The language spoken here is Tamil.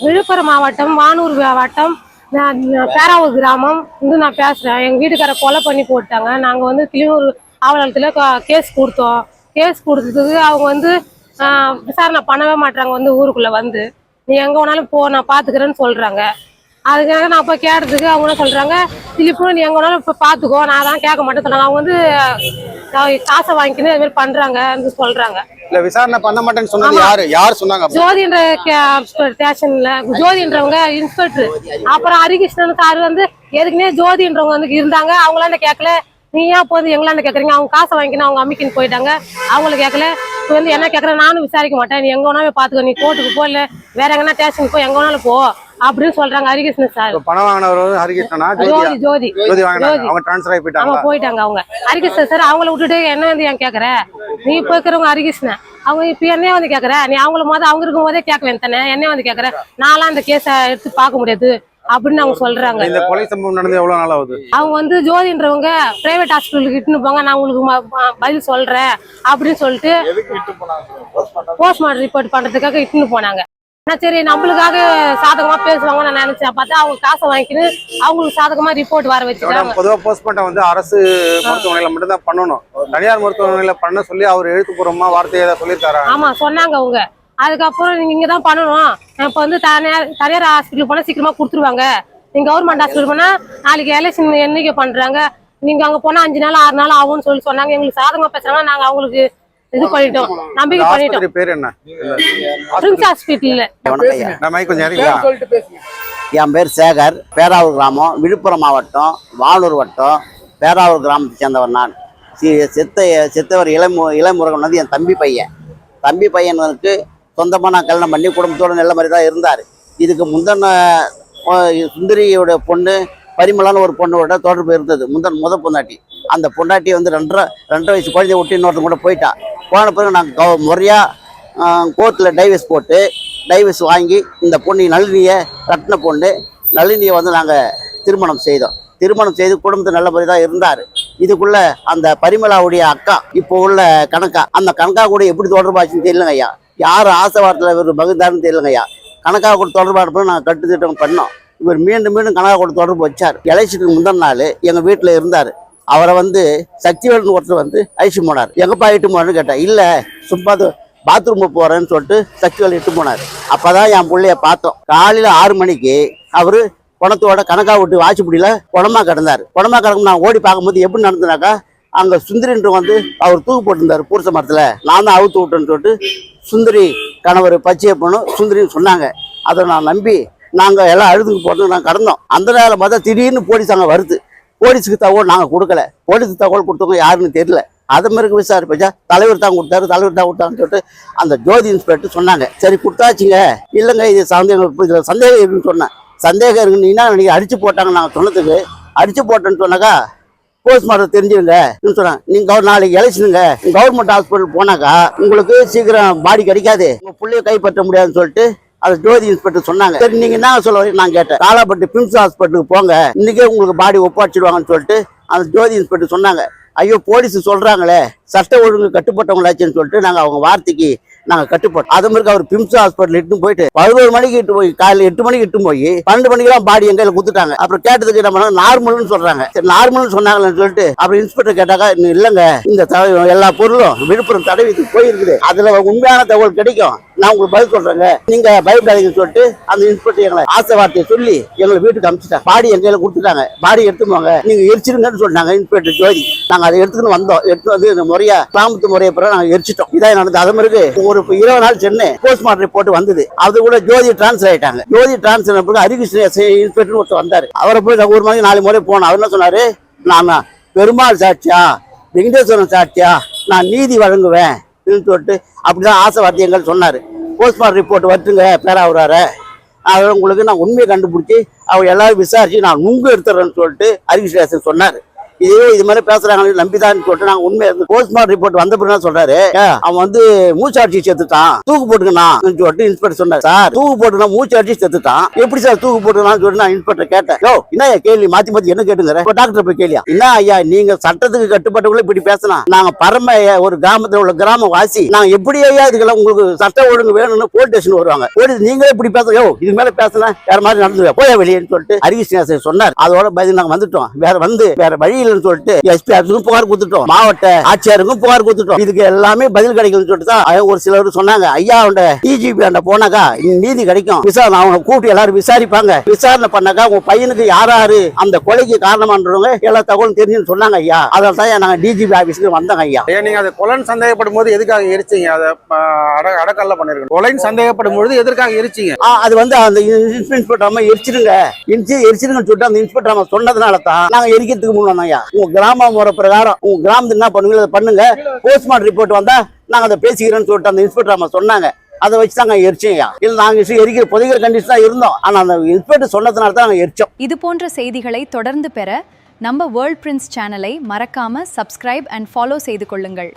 விழுப்புரம் மாவட்டம் வானூர் வட்டம் பேராவூர் கிராமம் நான் பேசுகிறேன். எங்கள் வீட்டுக்கார கொலை பண்ணி போட்டாங்க. நாங்கள் வந்து கிளியூர் ஆவலத்தில் கேஸ் கொடுத்தோம். கேஸ் கொடுத்ததுக்கு அவங்க விசாரணை பண்ணவே மாட்டாங்க. ஊருக்குள்ளே நீ எங்கே வேணாலும் போ, நான் பார்த்துக்கிறேன்னு சொல்கிறாங்க. அதுக்காக நான் போய் கேட்டதுக்கு அவங்க என்ன சொல்கிறாங்க, திருப்பி நீ எங்கே வேணாலும் இப்போ பார்த்துக்கோ, நான் தான் கேட்க மாட்டேன் சொன்னாங்க. அவங்க காசை வாங்கிக்கின்னு இது மாதிரி பண்ணுறாங்கன்னு சொல்கிறாங்க. இல்ல விசாரணை பண்ண மாட்டேன்னு சொன்னது யார் சொன்னாங்க? ஜோதின்ற ஸ்டேஷன்ல ஜோதின்றவங்க இன்ஸ்பெக்டர். அப்புறம் ஹரிகிருஷ்ணன் சார் எதுக்குன்னே ஜோதின்றவங்க இருந்தாங்க. அவங்களாண்ட கேட்கல, நீ ஏன் போது எங்களாண்ட கேட்குறீங்க? அவங்க காசை வாங்கிக்கின்னு அவங்க அம்மிக்கின்னு போயிட்டாங்க. அவங்கள கேட்கல. இப்போ என்ன கேட்குறேன், நானும் விசாரிக்க மாட்டேன், நீ எங்கே வேணாலும் பார்த்துக்கோ, நீ கோர்ட்டுக்கு போ, இல்லை வேற எங்கன்னா ஸ்டேஷனுக்கு போ, எங்கே வேணாலும் போ அப்படின்னு சொல்றாங்க ஹரிகிருஷ்ணன் சார். பணம் வாங்கினவர் ஹரிகிருஷ்ணனா? ஜோதி அவங்க ட்ரான்ஸ்ஃபர் ஆகி போயிட்டாங்க. அவங்க ஹரிகிருஷ்ணன் சார் அவங்கள விட்டுட்டு என்ன ஏன் கேட்குற? நீ இப்போ இருக்கிறவங்க ஹரிகிருஷ்ணன், அவங்க இப்போ என்ன கேட்குற? நீ அவங்கள அவங்க இருக்கும் போதே கேட்க வேண்டானே, என்ன கேட்குற? நான்லாம் அந்த கேஸை எடுத்து பார்க்க முடியாது அப்படின்னு அவங்க சொல்றாங்க. இந்த கொலை சம்பவம் நடந்து எவ்வளவு நாள் ஆகுது? அவங்க ஜோதின்றவங்க பிரைவேட் ஹாஸ்பிட்டலுக்கு இட்டுன்னு போங்க, நான் உங்களுக்கு பதில் சொல்றேன் அப்படின்னு சொல்லிட்டு போஸ்ட்மார்ட்டம் ரிப்போர்ட் பண்றதுக்காக இட்டுன்னு போனாங்க. சரி நம்மளுக்காக சாதகமா பேசுவாங்க நான் நினைச்சேன். பார்த்தா அவங்க காசை வாங்கிக்கின்னு அவங்களுக்கு சாதகமா ரிப்போர்ட் வர வச்சுட்டாங்க. பொதுவா போஸ்ட்மார்ட்டம் அரசு மருத்துவமனையில மட்டும் தான் பண்ணணும். தனியார் மருத்துவமனையில பண்ண சொல்லி அவர் எழுத்துப்பூர்வமா வார்த்தையை ஏதாவது சொல்லியிருக்காரா? ஆமா சொன்னாங்க அவங்க. அதுக்கப்புறம் நீங்க இங்கதான் பண்ணணும், இப்ப தனியார் ஹாஸ்பிட்டல் போனா சீக்கிரமா கொடுத்துருவாங்க, நீங்க கவர்மெண்ட் ஹாஸ்பிட்டல் போனா நாளைக்கு எலெக்ஷன் எண்ணிக்கை பண்றாங்க, நீங்க அங்க போனா 5 நாள் 6 நாள் ஆகும்னு சொன்னாங்க. எங்களுக்கு சாதகமா பேசுறாங்க, நாங்க அவங்களுக்கு இது பண்ணிட்டோம், நம்பிக்கை பண்ணிட்டோம். பேர் என்ன? Prince hospital. என் பேர் சேகர், பேராவூர் கிராமம், விழுப்புரம் மாவட்டம், வானூர் வட்டம், பேராவூர் கிராமத்தை சேர்ந்தவர் நான். செத்தவர் இளமுருகன் என் தம்பி பையனுக்கு சொந்தமாக நான் கல்யாணம் பண்ணி குடும்பத்தோடு நல்ல மாதிரி தான் இருந்தார். இதுக்கு முந்தின சுந்தரியோட பொண்ணு பரிமளான்னு ஒரு பொண்ணோட தொடர்பு இருந்தது, முத பொண்டாட்டி. அந்த பொண்டாட்டி 2.5 வயசு குழந்தைய விட்டு இன்னொருத்தங்க கூட போயிட்டா. போன பிறகு நாங்கள் முறையாக கோர்ட்டில் டைவர்ஸ் வாங்கி இந்த பொண்ணு நளினியை கட்டின பொண்ணு நளினியை நாங்கள் திருமணம் செய்து குடும்பத்தை நல்ல மாதிரி தான் இருந்தார். இதுக்குள்ள அந்த பரிமளாவுடைய அக்கா இப்போ உள்ள கணக்கா, அந்த கணக்கா கூட எப்படி தொடர்பாச்சுன்னு தெரியலங்க ஐயா. யார் ஆசை வார்த்தையில் இவர் மகிழ்ந்தாருன்னு தெரியலங்க ஐயா. கணக்கா கூட தொடர்பாடு நாங்கள் கட்டுத்திட்டம் பண்ணோம். இவர் மீண்டும் கணக்கா கூட தொடர்பு வச்சார். எலெக்ஷனுக்கு முந்தின நாள் எங்கள் வீட்டில் இருந்தார். அவரை சக்திவேல்னு ஒருத்தர் அழிச்சு போனார். எங்கப்பா இட்டு போனான்னு கேட்டேன். இல்லை சும்மா பாத்ரூம் போகிறேன்னு சொல்லிட்டு சக்திவேல் இட்டு போனார். அப்போ தான் என் பிள்ளைய பார்த்தோம். காலையில் 6 மணிக்கு அவர் குணத்தோட கணக்கா விட்டு வாட்சிப்படியில் குணமா கிடந்தார். குணமா கிடக்கும் நான் ஓடி பார்க்கும்போது எப்படி நடந்தனாக்கா, அங்கே சுந்தரின்ற அவர் தூக்கு போட்டிருந்தார் புருஷ மரத்தில். நான் தான் அவுத்து விட்டேன்னு சொல்லிட்டு சுந்தரி கணவர் பச்சையை பொண்ணும் சுந்தரின்னு சொன்னாங்க. அதை நான் நம்பி நாங்கள் எல்லாம் அழுதுக்கு போட்டு நாங்கள் கடந்தோம். அந்த நேரம் பார்த்தா திடீர்னு போலீஸ் அங்கே வருது. போலீஸுக்கு தகவல் நாங்கள் கொடுக்கல. போலீஸுக்கு தகவல் கொடுத்தவங்க யாருன்னு தெரியல. அது மாதிரி விசாரிப்பா தலைவர் தான் கொடுத்தாருன்னு சொல்லிட்டு அந்த ஜோதி இன்ஸ்பெக்டர் சொன்னாங்க. சரி கொடுத்தாச்சுங்க. இல்லைங்க இது சந்தேகம் இருக்குன்னு சொன்னேன். சந்தேகம் இருக்குன்னா நீங்கள் அடிச்சு போட்டாங்க. நாங்கள் சொன்னதுக்கு அடிச்சு போட்டேன்னு சொன்னாக்கா போஸ்ட்மார்ட்டம் தெரிஞ்சுருங்க சொன்னாங்க. நீங்கள் நாளைக்கு எலெக்ஷனுங்க கவர்மெண்ட் ஹாஸ்பிட்டல் போனாக்கா உங்களுக்கு சீக்கிரம் பாடி கிடைக்காது, உங்கள் பிள்ளைய கைப்பற்ற முடியாதுன்னு சொல்லிட்டு அதை ஜோதி இன்ஸ்பெக்டர் சொன்னாங்க. சரி நீங்க என்ன சொல்ல வரீங்க நான் கேட்டேன். காலாப்பட்டு பிரின்ஸ் ஹாஸ்பிட்டலுக்கு போங்க, இன்னைக்கே உங்களுக்கு பாடி ஒப்படைச்சிடுவாங்கன்னு சொல்லிட்டு அந்த ஜோதி இன்ஸ்பெக்டர் சொன்னாங்க. ஐயோ போலீஸ் சொல்றாங்களே சட்ட ஒழுங்கு கட்டுப்பட்டவங்களாச்சுன்னு சொல்லிட்டு நாங்கள் அவங்க வார்த்தைக்கு நாங்கள் கட்டுப்பட்டோம். அது மாதிரி அவர் பிம்ஸ் ஹாஸ்பிட்டல் இட்டு போயிட்டு 11 மணிக்கு இட்டு போய் காலையில் 8 மணிக்கு இட்டு போய் 12 மணிக்கெல்லாம் பாடி எங்கையில குத்துட்டாங்க. அப்புறம் கேட்டதுக்கு என்ன பண்ணாங்க, நார்மல்னு சொல்றாங்க. சரி நார்மல்னு சொன்னாங்கன்னு சொல்லிட்டு அப்புறம் இன்ஸ்பெக்டர் கேட்டாக்கா, இல்லைங்க இந்த எல்லா பொருளும் விழுப்புரம் தடவிக்கு போயிருக்குது, அதுல உண்மையான தகவல் கிடைக்கும், நான் உங்களுக்கு பதில் சொல்றேங்க, நீங்க பயப்படாதீங்கன்னு சொல்லிட்டு அந்த இன்ஸ்பெக்டர் எங்களை ஆசை வார்த்தையை சொல்லி எங்களை வீட்டுக்கு அனுப்பிச்சிட்டாங்க. பாடி எங்கையில கொடுத்துட்டாங்க. பாடி எடுத்துவாங்க நீங்க எரிச்சிருங்கன்னு சொன்னாங்க இன்ஸ்பெக்டர் ஜோதி. நாங்க அதை எடுத்துன்னு வந்தோம். எடுத்து முறையா கிராமத்து முறையை பிறகு நாங்க எரிச்சிட்டோம். இதான் நடந்தது. அது மாதிரி ஒரு 20 நாள் சென்னை போஸ்ட்மார்ட்டம் ரிப்போர்ட் வந்தது. அது கூட ஜோதி டிரான்ஸ்ஃபர் ஆயிட்டாங்க. ஜோதி டிரான்ஸ்ஃபர் ஹரிகிருஷ்ணன் இன்ஸ்பெக்டர் ஒருத்தர் வந்தாரு. அவரை போய் 1 மணிக்கு 4 முறை போனோம். அவர் என்ன சொன்னாரு, நான் பெருமாள் சாட்சியா வெங்கடேஸ்வரன் சாட்சியா நான் நீதி வழங்குவேன் சொல்லிட்டு அப்படிதான் ஆசை வார்த்தையங்கள் சொன்னாரு. போஸ்ட்மார்ட்டம் ரிப்போர்ட் வச்சுங்க பேராவூரார, அவர் உங்களுக்கு நான் உண்மையை கண்டுபிடிச்சி அவர் எல்லாரும் விசாரிச்சு நான் நுங்கு எடுத்துறேன்னு சொல்லிட்டு ஹரிகிருஷ்ணன் சொன்னார். இதே இது மாதிரி பேசுறாங்க நம்பிதான் சொல்லிட்டு நாங்க உண்மை போஸ்ட்மார்டம் ரிப்போர்ட் வந்த பிறகு சொல்றாரு அவன் வந்து மூச்சாட்சி செத்துட்டான் தூக்கு போட்டுக்கணும் சொல்லிட்டு இன்ஸ்பெக்டர் சொன்னார். சார் தூக்கு போட்டுனா மூச்சாட்சி செத்துட்டான் எப்படி சார் தூக்கு போட்டுக்கலாம்னு சொல்லிட்டு நான் இன்ஸ்பெக்டர் கேட்டேன். யோ என்ன கேள்வி மாத்தி மாத்தி என்ன கேட்டுங்கிற டாக்டர் போய் கேள்வியா என்ன ஐயா நீங்க சட்டத்துக்கு கட்டுப்பட்டவங்கள இப்படி பேசலாம் நாங்க பரம ஒரு கிராமத்துல உள்ள கிராம வாசி நாங்க எப்படி ஐயா இதுக்கெல்லாம் உங்களுக்கு சட்ட ஒழுங்கு வேணும்னு போலீஸ் ஸ்டேஷன் வருவாங்க போலீஸ் நீங்களே இப்படி பேச யோ இது மேல பேசலாம் வேற மாதிரி நடந்து போய வெளியேன்னு சொல்லிட்டு ஹரிகிருஷ்ணன் சொன்னார். அதோட பதில் நாங்க வந்துட்டோம். வேற வழி இல்லைன்னு சொல்லிட்டு எஸ்பி ஆஃபீஸுக்கும் புகார் கொடுத்துட்டோம் மாவட்ட ஆட்சியருக்கும் புகார் கொடுத்துட்டோம். இதுக்கு எல்லாமே பதில் கிடைக்கும்னு சொல்லிட்டு தான் ஒரு சிலர் சொன்னாங்க ஐயா அவன் டிஜிபி அந்த போனாக்கா நீதி கிடைக்கும் விசாரணை அவங்க கூட்டி எல்லாரும் விசாரிப்பாங்க விசாரணை பண்ணாக்கா உங்க பையனுக்கு யாரு அந்த கொலைக்கு காரணமானவங்க எல்லா தகவலும் தெரிஞ்சுன்னு சொன்னாங்க ஐயா. அதனால தான் நாங்க டிஜிபி ஆபீஸ்க்கு வந்தோங்க ஐயா. நீங்க அதை கொலைன்னு சந்தேகப்படும் போது எதுக்காக எரிச்சீங்க? அதை அடக்கல்ல பண்ணிருக்கணும். கொலைன்னு சந்தேகப்படும் பொழுது எதற்காக எரிச்சீங்க? அது வந்து அந்த இன்ஸ்பெக்டர் அம்மா எரிச்சிருங்கன்னு சொல்லிட்டு அந்த இன்ஸ்பெக்டர் அம்மா சொன்னதுனால தான் நாங்க எரிக்கிறதுக்கு முன் வந்தோம் ஐயா. உங்க கிராம முறை பிரகாரம் உங்க கிராமத்துல என்ன பண்ணுவீங்க அதை பண்ணுங்க போஸ்ட்மார்டம் ரிப்போர்ட் வந்தா நாங்க அதை பேசிக்கிறோம்னு சொல்லிட்டு அந்த இன்ஸ்பெக்டர் அம்மா சொன்னாங்க. அதை வச்சு தாங்க எரிச்சோம். இல்ல நாங்க எரிக்கிற புதைக்கிற கண்டிஷன் தான் இருந்தோம். ஆனா அந்த இன்ஸ்பெக்டர் சொன்னதுனால தான் நாங்க எரிச்சோம். இது போன்ற செய்திகளை தொடர்ந்து பெற நம்ம வேர்ல்ட் பிரின்ஸ் சேனலை மறக்காம சப்ஸ்கிரைப் அண்ட் ஃபாலோ செய்து கொள்ளுங்கள்.